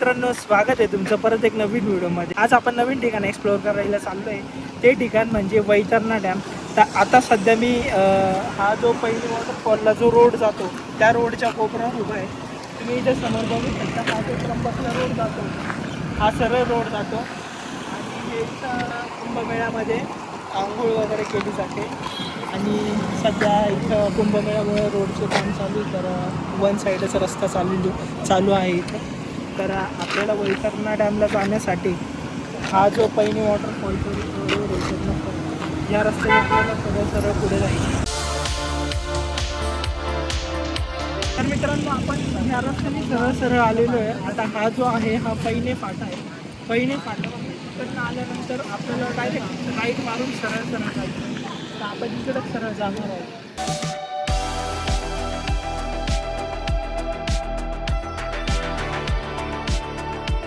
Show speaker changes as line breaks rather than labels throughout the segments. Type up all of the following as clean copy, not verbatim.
मित्रांनो, स्वागत आहे तुमचं परत एक नवीन व्हिडिओमध्ये। आज आपण नवीन ठिकाण एक्सप्लोअर करायला चाललो आहे। ते ठिकाण म्हणजे वैतरणा डॅम। तर आता सध्या मी हा जो पैनी वॉटरफॉलला जो रोड जातो त्या रोडच्या कोपऱ्यावर उभा आहे। तुम्ही इथे समोर बघू शकता, हा जो त्र्यंबकला रोड जातो हा सरळ रोड जातो आणि हे इथं कुंभमेळ्यामध्ये आंघोळ वगैरे केली जाते। आणि सध्या इथं कुंभमेळ्यामुळे रोडचे काम चालू आहे, तर वन साईडच रस्ता चालू आहे इथं। तर आपल्याला वैतरणा डॅमला जाण्यासाठी हा जो पैनी वॉटरफॉल या रस्त्याने आपल्याला सरळ पुढे जायचं। तर मित्रांनो, आपण ह्या रस्त्याने सरळ आलेलो आहे। आता हा जो आहे हा पैने फाटा आहे। पैने फाटामध्ये इकडनं आल्यानंतर आपल्याला डायरेक्ट राईट मारून सरळ जायचं। तर आपण इकडंच सरळ जाणार आहोत।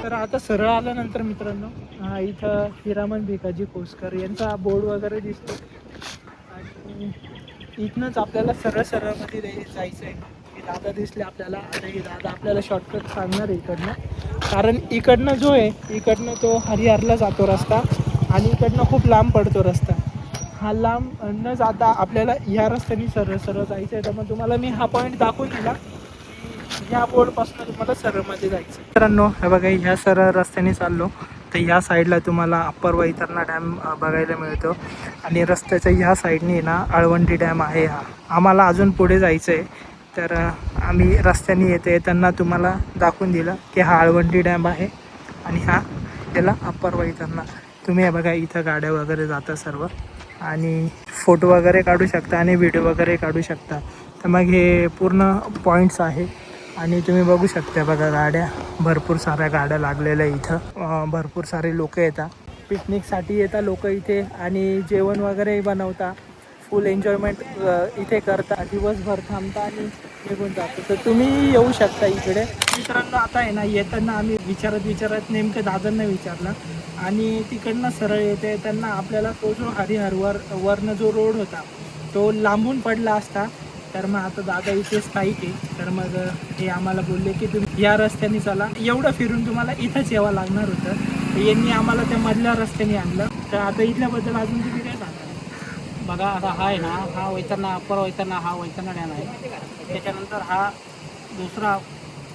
तर आता सरळ आल्यानंतर मित्रांनो, इथं हिरामन भिकाजी खोसकर यांचा बोर्ड वगैरे दिसतो आणि इथनंच आपल्याला सरळमध्ये जायचं आहे। हे दादा दिसले आपल्याला। आता हे दादा आपल्याला शॉर्टकट सांगणार आहे इकडनं, कारण इकडनं जो आहे इकडनं तो हरिहरला जातो रस्ता आणि इकडनं खूप लांब पडतो रस्ता। हा लांब न जाता आपल्याला ह्या रस्त्याने सरळ जायचं आहे। तर मग तुम्हाला मी हा पॉईंट दाखवून दिला, ह्या बोर्डपासून तुम्हाला सरळमध्ये जायचं। मित्रांनो, हे बघा, ह्या सरळ रस्त्याने चाललो तर ह्या साईडला तुम्हाला अप्पर वैतरणा डॅम बघायला मिळतो आणि रस्त्याच्या ह्या साईडने ना आळवंडी डॅम आहे। हा आम्हाला अजून पुढे जायचं आहे, तर आम्ही रस्त्याने येताना तुम्हाला दाखवून दिलं की हा आळवंडी डॅम आहे आणि हा त्याला अप्पर वैतरणा। तुम्ही हे बघा, इथं गाड्या वगैरे जातात सर्व आणि फोटो वगैरे काढू शकता आणि व्हिडिओ वगैरे काढू शकता। तर मग हे पूर्ण पॉईंट्स आहे आणि तुम्ही बघू शकता बघा, गाड्या भरपूर साऱ्या गाड्या लागलेल्या इथं। भरपूर सारे लोक येतात, पिकनिकसाठी येतात लोक इथे आणि जेवण वगैरे बनवता, फुल एन्जॉयमेंट इथे करता, दिवसभर थांबता आणि निघून जातो। तर तुम्ही येऊ शकता इकडे। मित्रांनो, आता आहे ना, येताना आम्ही विचारत नेमकं दादांना विचारलं आणि तिकडनं सरळ येताना आपल्याला तो जो वरनं जो रोड होता तो लांबून पडला असता। तर मग आता दादा इथे स्थायिक आहे, तर मग हे आम्हाला बोलले की तुम्ही या रस्त्याने चला, एवढं फिरून तुम्हाला इथंच यावं लागणार होतं। तर यांनी आम्हाला त्या मधल्या रस्त्याने आणलं। तर आता इथल्याबद्दल अजून तुम्ही काय सांगा?
बघा, आता हा आहे ना, हा वैतरणा अप्पर वैतरणा हा वैतरणा डॅम आहे। त्याच्यानंतर हा दुसरा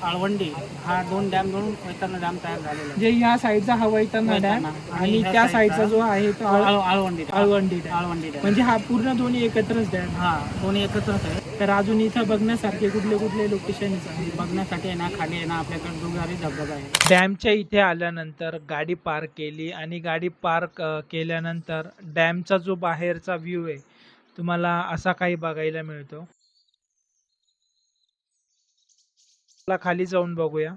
आळवंडी, हा 2 डॅम मिळून वैतरणा डॅम तयार झालेला आहे।
म्हणजे ह्या साईडचा हा वैतरणा डॅम आणि
ह्या
त्या साईडचा जो आहे तो
आळवंडी
आळवंडी डॅम।
डॅम
म्हणजे हा पूर्ण दोन्ही एकत्रच डॅम।
हा, दोन्ही एकत्रच आहे।
तर अजून इथं बघण्यासारखे कुठले लोकेशन
बघण्यासाठी आहे ना, खाली आहे ना आपल्याकडे डोंगराळी धबधबा आहे।
डॅमच्या इथे आल्यानंतर गाडी पार्क केली आणि गाडी पार्क केल्यानंतर डॅमचा जो बाहेरचा व्ह्यू आहे तुम्हाला असा काही बघायला मिळतो। मला खाली जाऊन बघूया।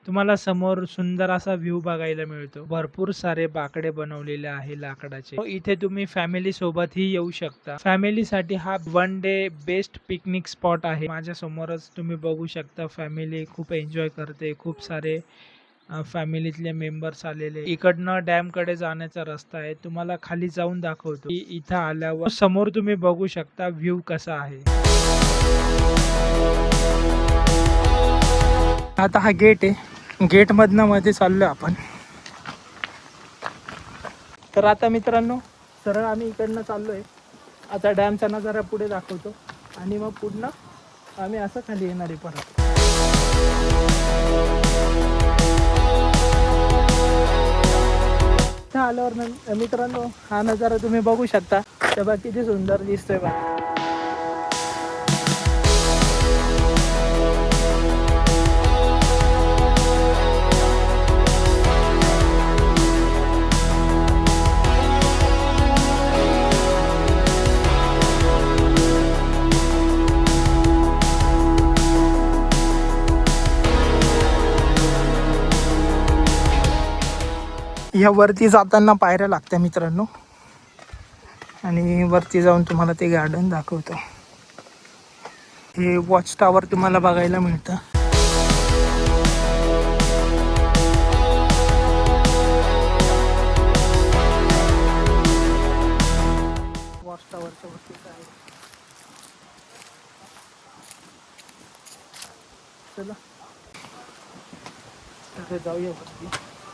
तुम्हाला समोर सुंदर असा व्ह्यू बघायला मिळतो। भरपूर सारे बाकडे बनवलेले आहे लाकडाचे। इथे तुम्ही फॅमिली सोबतही येऊ शकता। फॅमिलीसाठी हा 1 डे बेस्ट पिकनिक स्पॉट आहे। माझ्या समोरच तुम्ही बघू शकता, फॅमिली खूप एन्जॉय करते। खूप सारे फॅमिलीतले मेंबर्स आलेले। इकडनं डॅम कडे जाण्याचा रस्ता आहे, तुम्हाला खाली जाऊन दाखवतो की इथं आल्यावर समोर तुम्ही बघू शकता व्ह्यू कसा आहे। आता हा गेट आहे, गेट मधनं मध्ये चाललो आपण। तर आता मित्रांनो, सरळ आम्ही इकडनं चाललोय। आता डॅमचा नजारा पुढे दाखवतो आणि मग पुढनं आम्ही असं खाली येणार आहे परत। इथं आल्यावर मित्रांनो, हा नजारा तुम्ही बघू शकता, तेव्हा किती सुंदर दिसतोय बघा। ह्या वरती जाताना पायऱ्या लागत्या मित्रांनो, आणि वरती जाऊन तुम्हाला ते गार्डन दाखवतो। हे वॉच टॉवर तुम्हाला बघायला मिळतं। वॉच टॉवरच्या वरती आहे। चला, तर तिथे जाऊया वरती.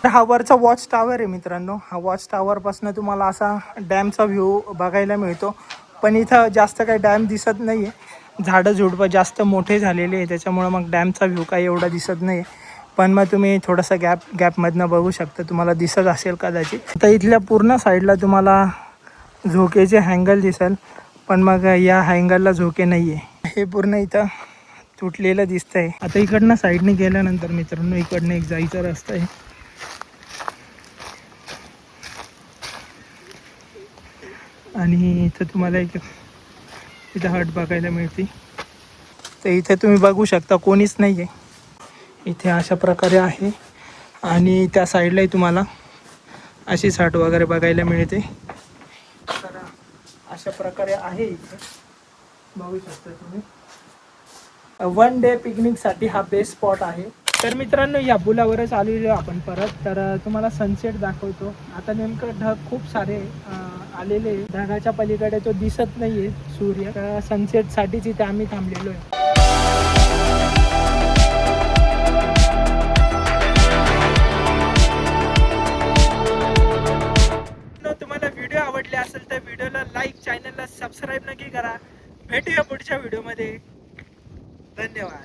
तर हा वरचा वॉच टावर आहे मित्रांनो. हा वॉच टावरपासून तुम्हाला असा डॅमचा व्ह्यू बघायला मिळतो. पण इथं जास्त काही डॅम दिसत नाही आहे. झाडं झुडपं जास्त मोठे झालेले आहे, त्याच्यामुळं मग डॅमचा व्ह्यू काही एवढा दिसत नाही आहे. पण मग तुम्ही थोडासा गॅपमधनं बघू शकता, तुम्हाला दिसत असेल कदाचित. तर इथल्या पूर्ण साईडला तुम्हाला झोकेचे हँगल दिसेल, पण मग या हँगलला झोके नाही आहे. हे पूर्ण इथं तुटलेलं दिसतंय. आता इकडनं साईडने गेल्यानंतर मित्रांनो इकडनं एक जायचा रस्ता आहे. आणि इथं तुम्हाला एक इथं हट बघायला मिळते. तर इथे तुम्ही बघू शकता कोणीच नाही आहे. इथे अशा प्रकारे आहे आणि त्या साईडलाही तुम्हाला अशीच हट वगैरे बघायला मिळते. तर अशा प्रकारे आहे इथे, बघू शकता तुम्ही. वन डे पिकनिकसाठी हा बेस्ट स्पॉट आहे. तर मित्रांनो या पुलावरच आलेलो आपण परत. तर तुम्हाला सनसेट दाखवतो. आता नेमकं ढग खूप सारे आलेले, ढगाच्या पलीकडे तो दिसत नाही आहे सूर्य. तर सनसेटसाठीच इथे आम्ही थांबलेलो आहे. तुम्हाला व्हिडिओ आवडले असेल तर व्हिडिओला लाईक, चॅनलला सबस्क्राईब नक्की करा. भेटूया पुढच्या व्हिडिओमध्ये. धन्यवाद.